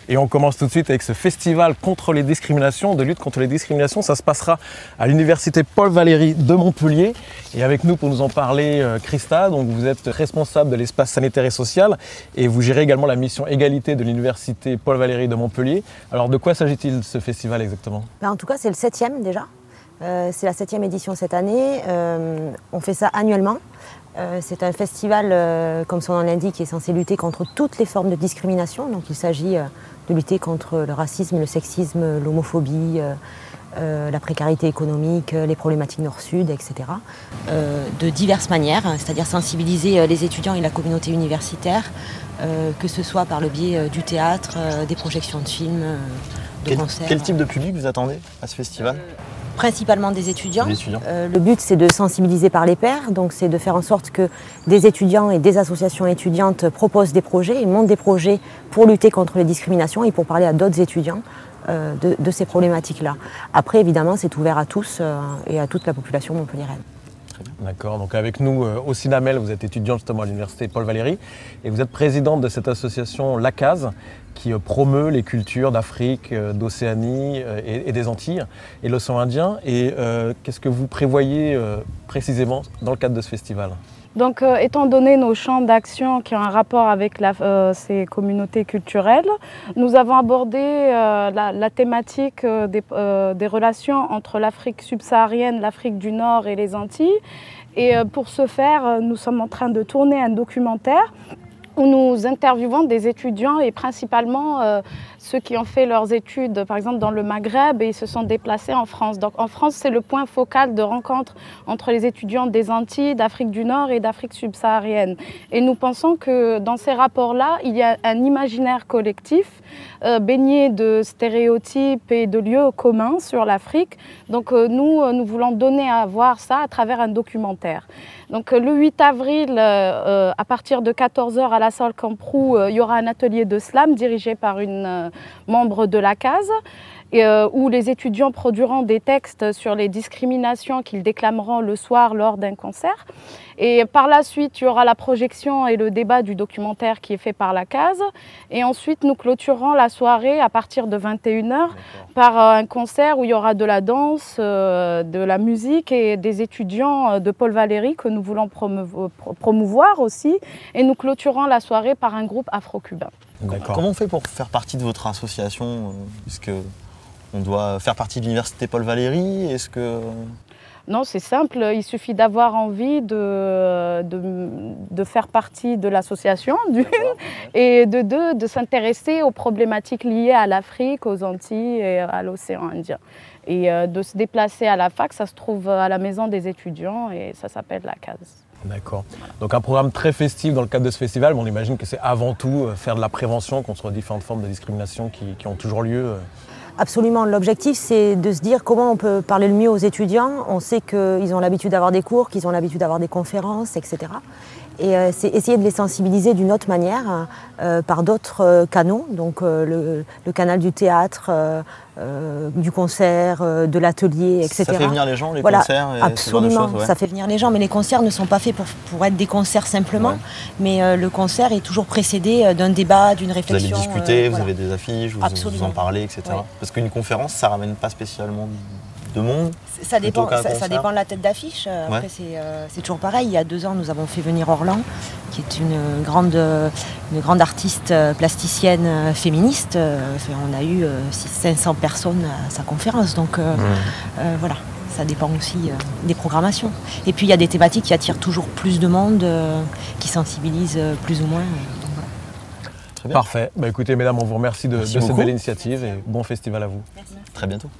Et on commence tout de suite avec ce festival contre les discriminations, de lutte contre les discriminations. Ça se passera à l'université Paul Valéry de Montpellier. Et avec nous pour nous en parler, Christa, donc vous êtes responsable de l'espace sanitaire et social et vous gérez également la mission égalité de l'université Paul Valéry de Montpellier. Alors de quoi s'agit-il ce festival exactement? En tout cas, c'est le 7e déjà. C'est la 7e édition cette année. On fait ça annuellement. C'est un festival, comme son nom l'indique, qui est censé lutter contre toutes les formes de discrimination. Donc il s'agit de lutter contre le racisme, le sexisme, l'homophobie, la précarité économique, les problématiques nord-sud, etc. De diverses manières, c'est-à-dire sensibiliser les étudiants et la communauté universitaire, que ce soit par le biais du théâtre, des projections de films, de concerts. Quel type de public vous attendez à ce festival ? Principalement des étudiants. Le but, c'est de sensibiliser par les pairs, donc c'est de faire en sorte que des étudiants et des associations étudiantes proposent des projets et montent des projets pour lutter contre les discriminations et pour parler à d'autres étudiants de ces problématiques-là. Après, évidemment, c'est ouvert à tous et à toute la population montpelliéraine. D'accord, donc avec nous au CINAMEL, vous êtes étudiante justement à l'université Paul Valéry et vous êtes présidente de cette association l'ACASE qui promeut les cultures d'Afrique, d'Océanie et des Antilles et l'océan Indien. Et qu'est-ce que vous prévoyez précisément dans le cadre de ce festival ? Donc, étant donné nos champs d'action qui ont un rapport avec ces communautés culturelles, nous avons abordé la thématique des relations entre l'Afrique subsaharienne, l'Afrique du Nord et les Antilles. Et pour ce faire, nous sommes en train de tourner un documentaire où nous interviewons des étudiants et principalement ceux qui ont fait leurs études, par exemple dans le Maghreb, et ils se sont déplacés en France. Donc en France, c'est le point focal de rencontre entre les étudiants des Antilles, d'Afrique du Nord et d'Afrique subsaharienne. Et nous pensons que dans ces rapports-là, il y a un imaginaire collectif baigné de stéréotypes et de lieux communs sur l'Afrique. Donc nous voulons donner à voir ça à travers un documentaire. Donc le 8 avril, à partir de 14 h à la salle Camproux, il y aura un atelier de slam dirigé par une membre de l'ACASE où les étudiants produiront des textes sur les discriminations qu'ils déclameront le soir lors d'un concert. Et par la suite, il y aura la projection et le débat du documentaire qui est fait par l'ACASE. Et ensuite, nous clôturerons la soirée à partir de 21 h par un concert où il y aura de la danse, de la musique et des étudiants de Paul Valéry que nous voulons promouvoir aussi. Et nous clôturons la soirée par un groupe afro-cubain. Comment on fait pour faire partie de votre association? Est-ce qu'on doit faire partie de l'université Paul Valéry? Est-ce que... Non, c'est simple, il suffit d'avoir envie de faire partie de l'association, d'une, et de deux, de s'intéresser aux problématiques liées à l'Afrique, aux Antilles et à l'océan Indien. Et de se déplacer à la fac, ça se trouve à la maison des étudiants et ça s'appelle l'ACASE. D'accord. Donc un programme très festif dans le cadre de ce festival, mais on imagine que c'est avant tout faire de la prévention contre différentes formes de discrimination qui ont toujours lieu. Absolument. L'objectif, c'est de se dire comment on peut parler le mieux aux étudiants. On sait qu'ils ont l'habitude d'avoir des cours, qu'ils ont l'habitude d'avoir des conférences, etc. Et c'est essayer de les sensibiliser d'une autre manière, par d'autres canaux, donc le canal du théâtre, du concert, de l'atelier, etc. Ça fait venir les gens, les voilà, concerts et absolument, ce genre de choses, ouais. Ça fait venir les gens, mais les concerts ne sont pas faits pour être des concerts simplement, mais le concert est toujours précédé d'un débat, d'une réflexion. Vous allez discuter, vous voilà. avez des affiches, vous en parlez, etc. Oui. Parce qu'une conférence, ça ramène pas spécialement de monde. Ça dépend de la tête d'affiche. Après, c'est toujours pareil. Il y a 2 ans, nous avons fait venir Orlan, qui est une grande artiste plasticienne féministe. On a eu 500 personnes à sa conférence. Donc voilà, ça dépend aussi des programmations. Et puis il y a des thématiques qui attirent toujours plus de monde, qui sensibilisent plus ou moins. Parfait. Bah, écoutez, mesdames, on vous remercie de cette belle initiative et bon festival à vous. Merci. Très bientôt.